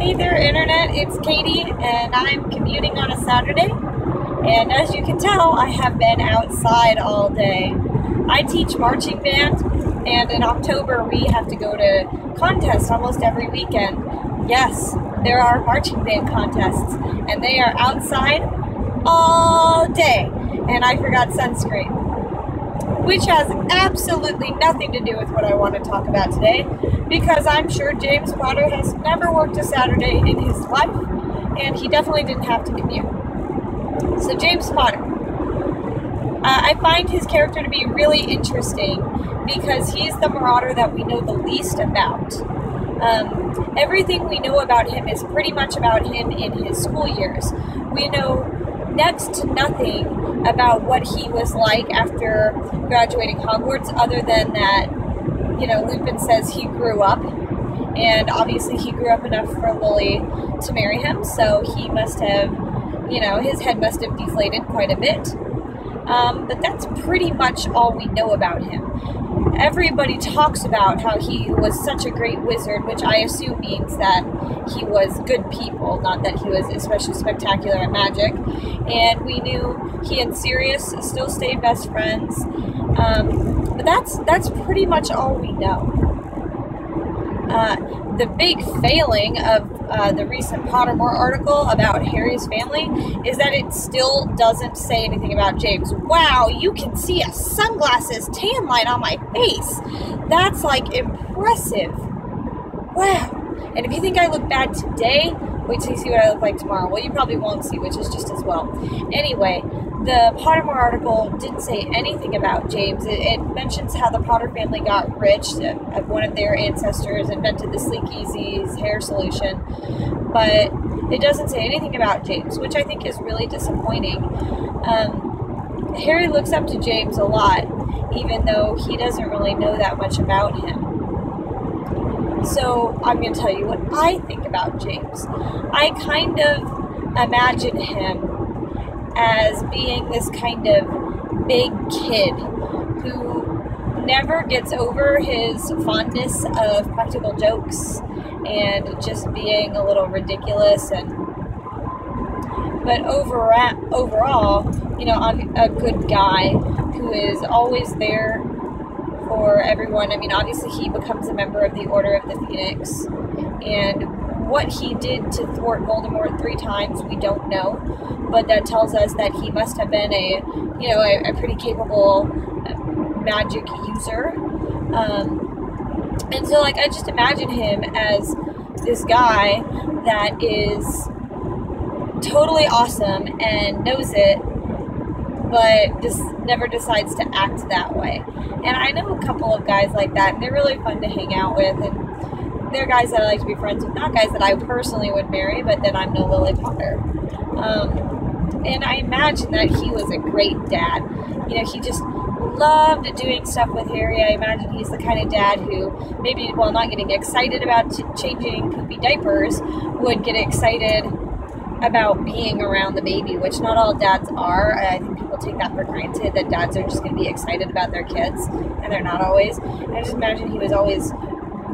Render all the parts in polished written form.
Hey there, Internet. It's Katie, and I'm commuting on a Saturday. And as you can tell, I have been outside all day. I teach marching band, and in October we have to go to contests almost every weekend. Yes, there are marching band contests, and they are outside all day. And I forgot sunscreen, which has absolutely nothing to do with what I want to talk about today, because I'm sure James Potter has never worked a Saturday in his life, and he definitely didn't have to commute. So James Potter, I find his character to be really interesting because he's the marauder that we know the least about. Everything we know about him is pretty much about him in his school years. We know next to nothing about what he was like after graduating Hogwarts, other than that, Lupin says he grew up, and obviously he grew up enough for Lily to marry him, so he must have, his head must have deflated quite a bit. But that's pretty much all we know about him. Everybody talks about how he was such a great wizard, which I assume means that he was good people, not that he was especially spectacular at magic. And we knew he and Sirius still stayed best friends. But that's pretty much all we know. The big failing of the recent Pottermore article about Harry's family is that it still doesn't say anything about James. Wow, you can see a sunglasses tan line on my face. That's impressive. Wow. And if you think I look bad today, wait till you see what I look like tomorrow. Well, you probably won't see, which is just as well. Anyway, the Pottermore article didn't say anything about James. It mentions how the Potter family got rich. One of their ancestors invented the Sleek Easy's hair solution. But it doesn't say anything about James, which I think is really disappointing. Harry looks up to James a lot, even though he doesn't really know that much about him. So I'm going to tell you what I think about James. I kind of imagine him as being this kind of big kid who never gets over his fondness of practical jokes and just being a little ridiculous. But overall, I'm a good guy who is always there for everyone. I mean, obviously he becomes a member of the Order of the Phoenix, and what he did to thwart Voldemort 3 times, we don't know, but that tells us that he must have been a pretty capable magic user. And so, I just imagine him as this guy that is totally awesome and knows it, but just never decides to act that way. And I know a couple of guys like that, and they're really fun to hang out with, and they're guys that I like to be friends with, not guys that I personally would marry, but then I'm no Lily Potter. And I imagine that he was a great dad. He just loved doing stuff with Harry. I imagine he's the kind of dad who maybe, while not getting excited about changing poopy diapers, would get excited about being around the baby, which not all dads are. I think people take that for granted, that dads are just going to be excited about their kids, and they're not always. I just imagine he was always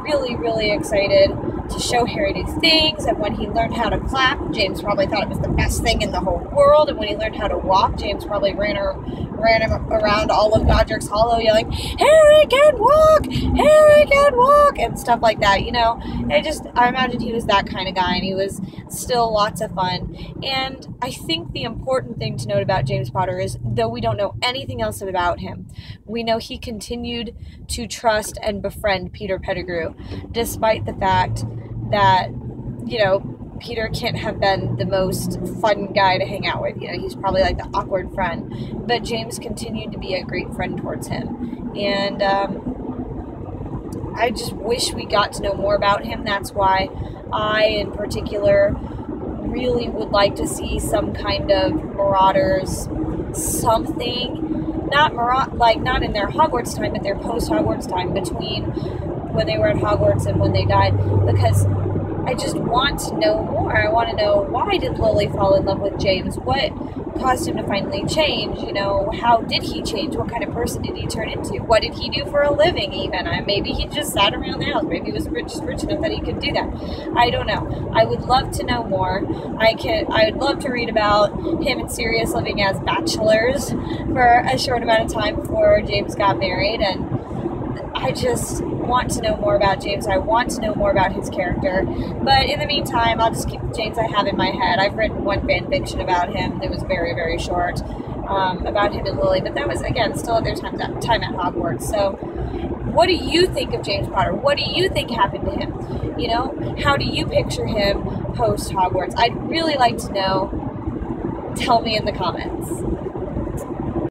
really, really excited to show Harry new things, and when he learned how to clap, James probably thought it was the best thing in the whole world, and when he learned how to walk, James probably ran him around all of Godric's Hollow yelling, "Harry can walk! Harry can walk!" and stuff like that, I imagine he was that kind of guy, and he was still lots of fun. And I think the important thing to note about James Potter is, though we don't know anything else about him, we know he continued to trust and befriend Peter Pettigrew, despite the fact that, Peter can't have been the most fun guy to hang out with. He's probably the awkward friend. But James continued to be a great friend towards him. And I just wish we got to know more about him. That's why I, in particular, really would like to see some kind of Marauders something. Not in their Hogwarts time, but their post-Hogwarts time, between when they were at Hogwarts and when they died. Because I just want to know more. I want to know, why did Lily fall in love with James? What caused him to finally change? You know, how did he change? What kind of person did he turn into? What did he do for a living even? Maybe he just sat around the house. Maybe he was just rich enough that he could do that. I don't know. I would love to know more. I would love to read about him and Sirius living as bachelors for a short amount of time before James got married, and I just want to know more about James. I want to know more about his character. But in the meantime, I'll just keep the James I have in my head. I've written one fan fiction about him that was very, very short, about him and Lily. But that was, again, still at their time at Hogwarts. So what do you think of James Potter? What do you think happened to him? You know, how do you picture him post-Hogwarts? I'd really like to know. Tell me in the comments.